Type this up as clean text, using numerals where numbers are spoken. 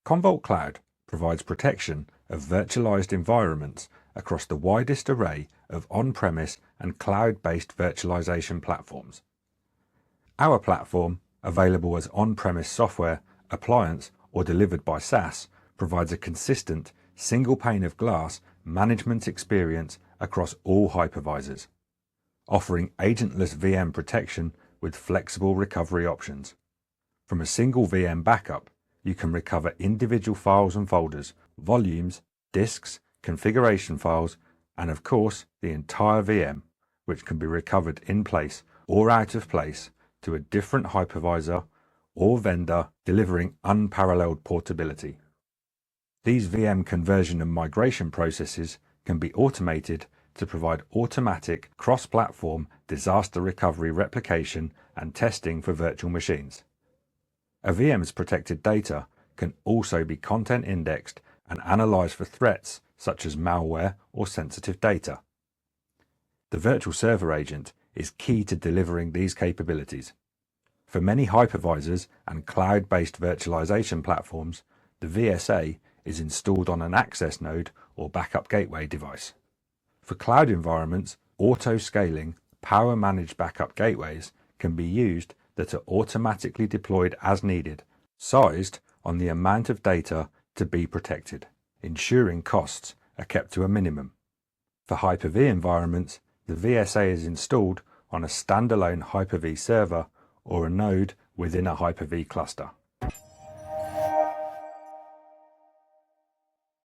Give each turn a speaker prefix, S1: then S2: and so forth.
S1: Commvault Cloud provides protection of virtualized environments across the widest array of on-premise and cloud-based virtualization platforms. Our platform, available as on-premise software, appliance, or delivered by SaaS, provides a consistent, single pane of glass management experience across all hypervisors, offering agentless VM protection with flexible recovery options. From a single VM backup, you can recover individual files and folders, volumes, disks, configuration files, and of course, the entire VM, which can be recovered in place or out of place to a different hypervisor or vendor, delivering unparalleled portability. These VM conversion and migration processes can be automated to provide automatic cross-platform disaster recovery replication and testing for virtual machines. A VM's protected data can also be content indexed and analyzed for threats such as malware or sensitive data. The virtual server agent is key to delivering these capabilities. For many hypervisors and cloud-based virtualization platforms, the VSA is installed on an access node or backup gateway device. For cloud environments, auto-scaling, power-managed backup gateways can be used that are automatically deployed as needed, sized on the amount of data to be protected, ensuring costs are kept to a minimum. For Hyper-V environments, the VSA is installed on a standalone Hyper-V server or a node within a Hyper-V cluster.